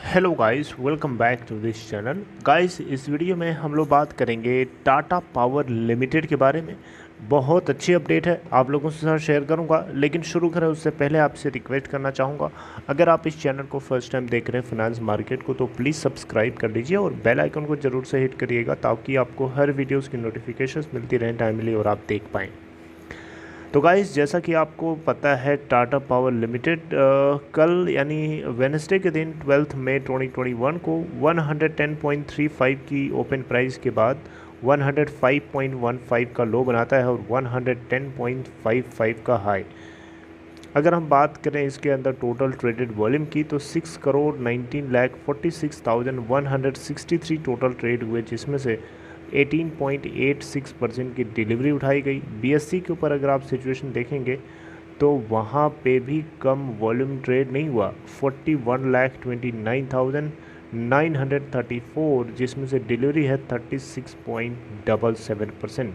Hello guys, welcome back to this channel. Guys, इस video में हम लोग बात करेंगे टाटा पावर लिमिटेड के बारे में। बहुत अच्छी अपडेट है, आप लोगों के साथ शेयर करूंगा। लेकिन शुरू करें उससे पहले आपसे रिक्वेस्ट करना चाहूँगा, अगर आप इस चैनल को फर्स्ट टाइम देख रहे हैं फाइनेंस मार्केट को, तो प्लीज़ सब्सक्राइब कर लीजिए और बेल आइकन को ज़रूर से हिट करिएगा ताकि आपको हर वीडियोज़ की नोटिफिकेशन मिलती रहें टाइमली और आप देख पाएँ। तो गाइस, जैसा कि आपको पता है, टाटा पावर लिमिटेड कल यानी वेडनेसडे के दिन 12 मई 2021 को 110.35 की ओपन प्राइस के बाद 105.15 का लो बनाता है और 110.55 का हाई। अगर हम बात करें इसके अंदर टोटल ट्रेडेड वॉल्यूम की, तो 6,19,46,163 टोटल ट्रेड हुए, जिसमें से 18.86% की डिलीवरी उठाई गई। बीएससी के ऊपर अगर आप सिचुएशन देखेंगे तो वहाँ पे भी कम वॉल्यूम ट्रेड नहीं हुआ, 41,29,934, जिसमें से डिलीवरी है 36.77%।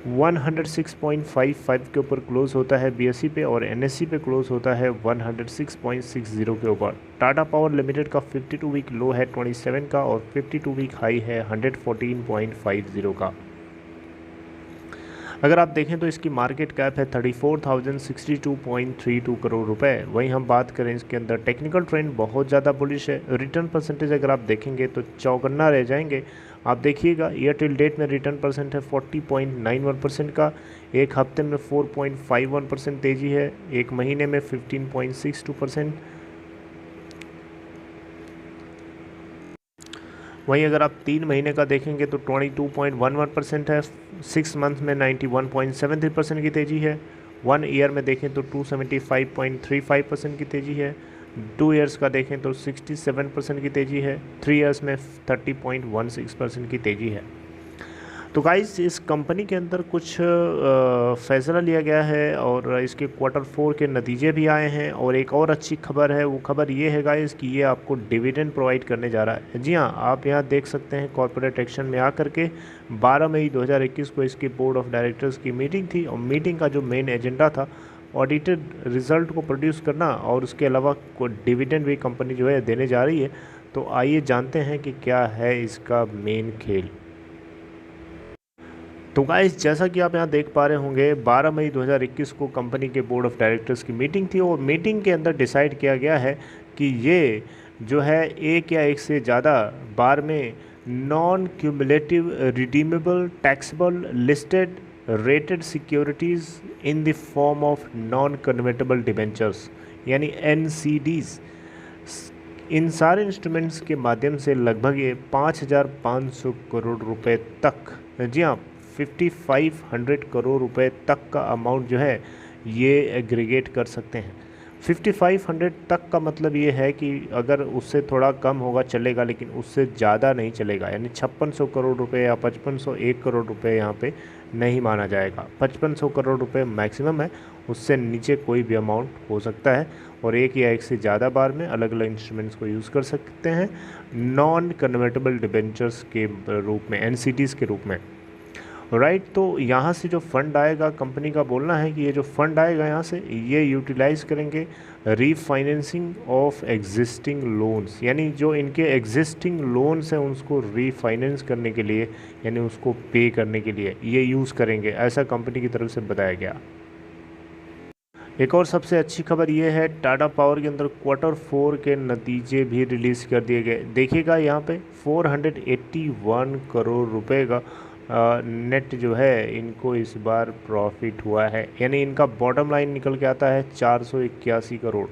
106.55 के ऊपर क्लोज होता है बीएससी पे और एनएससी पे क्लोज होता है 106.60 के ऊपर। टाटा पावर लिमिटेड का 52 वीक लो है 27 का और 52 वीक हाई है 114.50 का। अगर आप देखें तो इसकी मार्केट कैप है 34,062.32 करोड़ रुपए। वहीं हम बात करें इसके अंदर टेक्निकल ट्रेंड बहुत ज़्यादा बुलिश है। रिटर्न परसेंटेज अगर आप देखेंगे तो चौकन्ना रह जाएंगे। आप देखिएगा, ईयर टिल डेट में रिटर्न परसेंट है 40.91% का, एक हफ्ते में 4.51% तेज़ी है, एक महीने में 15.62%। वहीं अगर आप 3 महीने का देखेंगे तो 22.11% है, 6 मंथ में 91.73% की तेज़ी है, 1 ईयर में देखें तो 275.35% की तेज़ी है, 2 ईयर्स का देखें तो 67% की तेज़ी है, 3 ईयर्स में 30.16% की तेज़ी है। तो गाइस, इस कंपनी के अंदर कुछ फैसला लिया गया है और इसके क्वार्टर 4 के नतीजे भी आए हैं। और एक और अच्छी खबर है, वो खबर ये है गाइस कि ये आपको डिविडेंड प्रोवाइड करने जा रहा है। जी हाँ, आप यहाँ देख सकते हैं कॉर्पोरेट एक्शन में आकर के 12 मई 2021 को इसकी बोर्ड ऑफ डायरेक्टर्स की मीटिंग थी और मीटिंग का जो मेन एजेंडा था ऑडिटेड रिजल्ट को प्रोड्यूस करना और उसके अलावा डिविडेंड भी कंपनी जो है देने जा रही है। तो आइए जानते हैं कि क्या है इसका मेन खेल। तो गाइस, जैसा कि आप यहाँ देख पा रहे होंगे, 12 मई 2021 को कंपनी के बोर्ड ऑफ डायरेक्टर्स की मीटिंग थी और मीटिंग के अंदर डिसाइड किया गया है कि ये जो है एक या एक से ज़्यादा बार में non cumulative redeemable taxable listed rated securities in the form of non convertible debentures यानी NCDs, इन सारे इंस्ट्रूमेंट्स के माध्यम से लगभग ये 5,500 करोड़ रुपए तक, जी हाँ, 5,500 करोड़ रुपए तक का अमाउंट जो है ये एग्रीगेट कर सकते हैं। 5,500 तक का मतलब ये है कि अगर उससे थोड़ा कम होगा चलेगा, लेकिन उससे ज़्यादा नहीं चलेगा। यानी 5,600 करोड़ रुपए या 5,501 करोड़ रुपए यहाँ पे नहीं माना जाएगा। 5,500 करोड़ रुपए मैक्सिमम है, उससे नीचे कोई भी अमाउंट हो सकता है और एक या एक से ज़्यादा बार में अलग अलग इंस्ट्रूमेंट्स को यूज़ कर सकते हैं नॉन कन्वर्टेबल डिबेंचर्स के रूप में, NCDs के रूप में। राइट, तो यहाँ से जो फंड आएगा, कंपनी का बोलना है कि ये जो फंड आएगा यहाँ से, ये यूटिलाइज़ करेंगे रीफाइनेंसिंग ऑफ एग्जिस्टिंग लोन्स, यानी जो इनके एग्जिस्टिंग लोन्स हैं उसको रीफाइनेंस करने के लिए, यानी उसको पे करने के लिए ये यूज़ करेंगे, ऐसा कंपनी की तरफ से बताया गया। एक और सबसे अच्छी खबर ये है, टाटा पावर के अंदर क्वार्टर 4 के नतीजे भी रिलीज़ कर दिए गए। देखिएगा यहाँ पे 481 करोड़ रुपए का नेट जो है इनको इस बार प्रॉफिट हुआ है, यानी इनका बॉटम लाइन निकल के आता है 481 करोड़।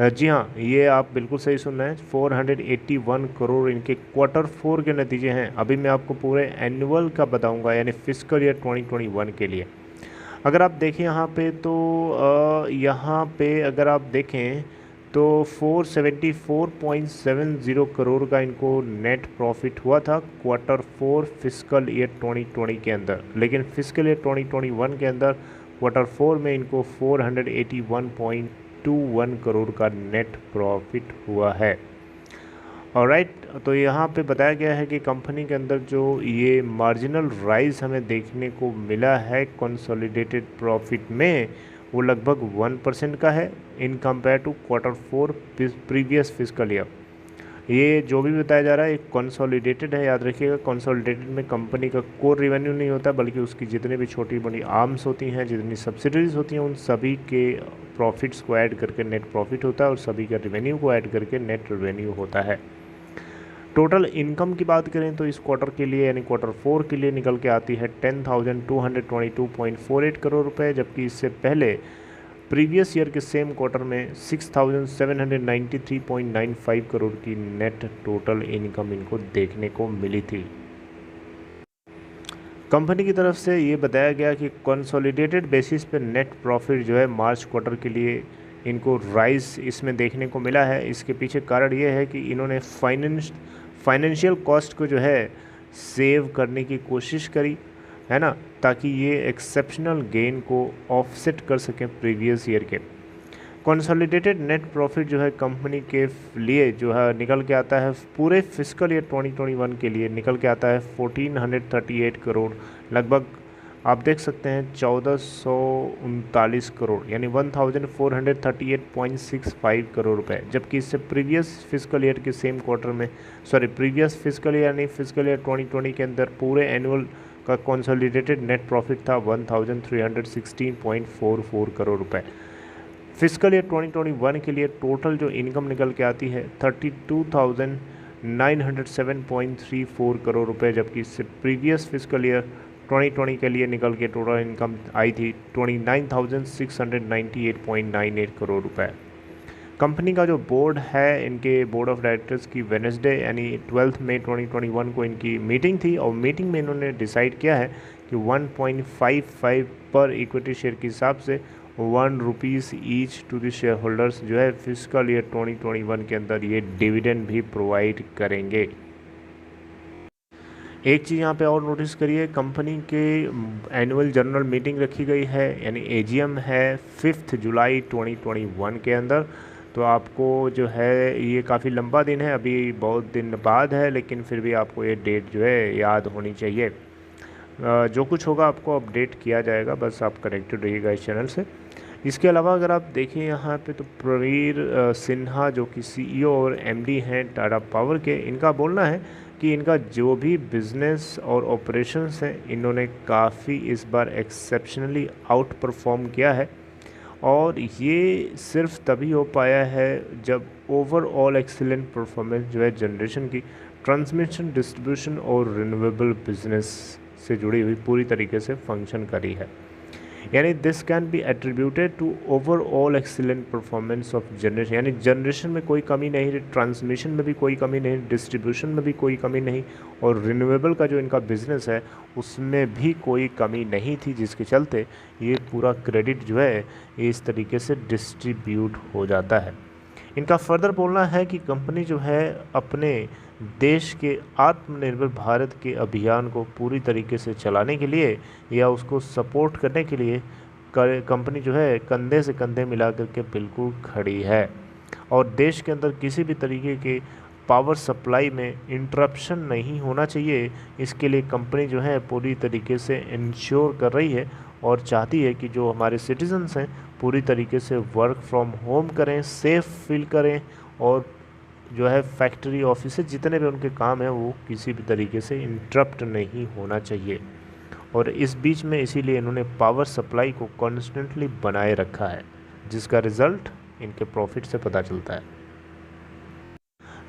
जी हाँ, ये आप बिल्कुल सही सुन रहे हैं, 481 करोड़ इनके क्वार्टर 4 के नतीजे हैं। अभी मैं आपको पूरे एनुअल का बताऊंगा, यानी फिस्कल ईयर 2021 के लिए। अगर आप देखें यहाँ पे तो यहाँ पे अगर आप देखें तो 474.70 करोड़ का इनको नेट प्रॉफिट हुआ था क्वार्टर 4 फिस्कल ईयर 2020 के अंदर। लेकिन फिस्कल ईयर 2021 के अंदर क्वार्टर 4 में इनको 481.21 करोड़ का नेट प्रॉफिट हुआ है। ऑलराइट, तो यहाँ पे बताया गया है कि कंपनी के अंदर जो ये मार्जिनल राइज हमें देखने को मिला है कंसोलिडेटेड प्रॉफिट में, वो लगभग 1% का है in compare to Q4 previous physical year. ये जो भी बताया जा रहा है एक कंसोलिडेटेड है, याद रखिएगा। कंसोलिडेटेड में कंपनी का कोर रेवेन्यू नहीं होता, बल्कि उसकी जितने भी छोटी बड़ी आर्म्स होती हैं, जितनी सब्सिडीज होती हैं, उन सभी के प्रॉफिट्स को ऐड करके नेट प्रॉफिट होता है और सभी का रेवेन्यू को ऐड करके नेट रेवेन्यू होता है। टोटल इनकम की बात करें तो इस क्वार्टर के लिए यानी Q4 के लिए निकल के आती है 10,222.48 करोड़ रुपए, जबकि इससे पहले प्रीवियस ईयर के सेम क्वार्टर में 6,793.95 करोड़ की नेट टोटल इनकम इनको देखने को मिली थी। कंपनी की तरफ से ये बताया गया कि कंसोलिडेटेड बेसिस पे नेट प्रॉफिट जो है मार्च क्वार्टर के लिए इनको राइज इसमें देखने को मिला है। इसके पीछे कारण ये है कि इन्होंने फाइनेंशियल कॉस्ट को जो है सेव करने की कोशिश करी, है ना, ताकि ये एक्सेप्शनल गेन को ऑफसेट कर सकें प्रीवियस ईयर के। कंसोलिडेटेड नेट प्रॉफिट जो है कंपनी के लिए जो है निकल के आता है पूरे फिजिकल ईयर 2021 के लिए निकल के आता है 1438 करोड़, लगभग आप देख सकते हैं 1439 करोड़ यानी 1438.65 करोड़ रुपए, जबकि इससे प्रीवियस फिजिकल ईयर के सेम क्वार्टर में प्रीवियस फिजिकल ईयर यानी फिजिकल ईयर 2020 के अंदर पूरे एनुअल का कंसोलिडेटेड नेट प्रॉफिट था 1316.44 करोड़ रुपए। फिजिकल ईयर 2021 के लिए टोटल जो इनकम निकल के आती है 32,907.34 करोड़ रुपए, जबकि इससे प्रीवियस फिजिकल ईयर 2020 के लिए निकल के टोटल इनकम आई थी 29,698.98 करोड़ रुपए। कंपनी का जो बोर्ड है, इनके बोर्ड ऑफ डायरेक्टर्स की वेडनेसडे यानी 12 मई 2021 को इनकी मीटिंग थी और मीटिंग में इन्होंने डिसाइड किया है कि 1.55 पर इक्विटी शेयर के हिसाब से 1 rupees each to the share holders जो है फिजिकल ईयर 2021 के अंदर ये डिविडेंड भी प्रोवाइड करेंगे। एक चीज़ यहाँ पे और नोटिस करिए, कंपनी के एनुअल जनरल मीटिंग रखी गई है यानी AGM है 5 जुलाई 2021 के अंदर। तो आपको जो है ये काफ़ी लंबा दिन है, अभी बहुत दिन बाद है, लेकिन फिर भी आपको ये डेट जो है याद होनी चाहिए। जो कुछ होगा आपको अपडेट किया जाएगा, बस आप कनेक्टेड रहिएगा इस चैनल से। इसके अलावा अगर आप देखें यहाँ पे तो प्रवीर सिन्हा जो कि CEO और MD हैं टाटा पावर के, इनका बोलना है कि इनका जो भी बिज़नेस और ऑपरेशंस हैं इन्होंने काफ़ी इस बार एक्सेप्शनली आउट परफॉर्म किया है और ये सिर्फ तभी हो पाया है जब ओवरऑल एक्सीलेंट परफॉर्मेंस जो है जनरेशन की, ट्रांसमिशन, डिस्ट्रीब्यूशन और रिन्यूएबल बिजनेस से जुड़ी हुई पूरी तरीके से फंक्शन करी है। यानी this can be attributed to overall excellent performance of generation, यानी जनरेशन में कोई कमी नहीं, ट्रांसमिशन में भी कोई कमी नहीं, डिस्ट्रीब्यूशन में भी कोई कमी नहीं और रिन्यूएबल का जो इनका बिज़नेस है उसमें भी कोई कमी नहीं थी, जिसके चलते ये पूरा क्रेडिट जो है इस तरीके से डिस्ट्रीब्यूट हो जाता है। इनका फर्दर बोलना है कि कंपनी जो है अपने देश के आत्मनिर्भर भारत के अभियान को पूरी तरीके से चलाने के लिए या उसको सपोर्ट करने के लिए कंपनी जो है कंधे से कंधे मिला करके बिल्कुल खड़ी है और देश के अंदर किसी भी तरीके के पावर सप्लाई में इंटरप्शन नहीं होना चाहिए। इसके लिए कंपनी जो है पूरी तरीके से इंश्योर कर रही है और चाहती है कि जो हमारे सिटीजन्स हैं पूरी तरीके से वर्क फ्रॉम होम करें, सेफ फील करें और जो है फैक्ट्री ऑफिस जितने भी उनके काम हैं वो किसी भी तरीके से इंटरप्ट नहीं होना चाहिए। और इस बीच में इसीलिए इन्होंने पावर सप्लाई को कॉन्स्टेंटली बनाए रखा है, जिसका रिज़ल्ट इनके प्रॉफिट से पता चलता है।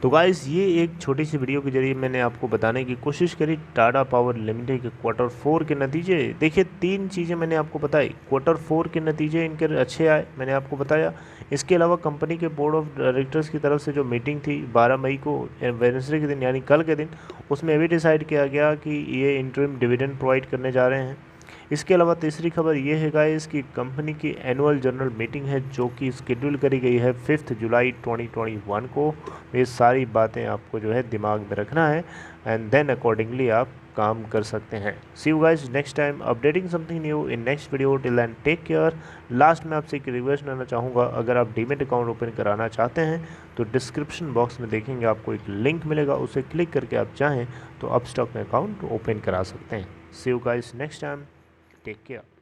तो गाइस ये एक छोटी सी वीडियो के जरिए मैंने आपको बताने की कोशिश करी टाटा पावर लिमिटेड के Q4 के नतीजे। देखिए 3 चीज़ें मैंने आपको बताई। Q4 के नतीजे इनके अच्छे आए, मैंने आपको बताया। इसके अलावा कंपनी के बोर्ड ऑफ डायरेक्टर्स की तरफ से जो मीटिंग थी 12 मई को वेडनेसडे के दिन यानी कल के दिन, उसमें भी डिसाइड किया गया कि ये इंटरिम डिविडेंड प्रोवाइड करने जा रहे हैं। इसके अलावा तीसरी खबर ये है गाइस कि कंपनी की एनुअल जनरल मीटिंग है जो कि शेड्यूल करी गई है 5 जुलाई 2021 को। ये सारी बातें आपको जो है दिमाग में रखना है एंड देन अकॉर्डिंगली आप काम कर सकते हैं। See you guys next time updating something new in next video. Till then take care. Last में आपसे एक रिक्वेस्ट करना चाहूँगा, अगर आप डीमेट अकाउंट ओपन कराना चाहते हैं तो डिस्क्रिप्शन बॉक्स में देखेंगे आपको एक लिंक मिलेगा, उसे क्लिक करके आप चाहें तो अपस्टॉक में अकाउंट ओपन करा सकते हैं। See you guys next time, take care.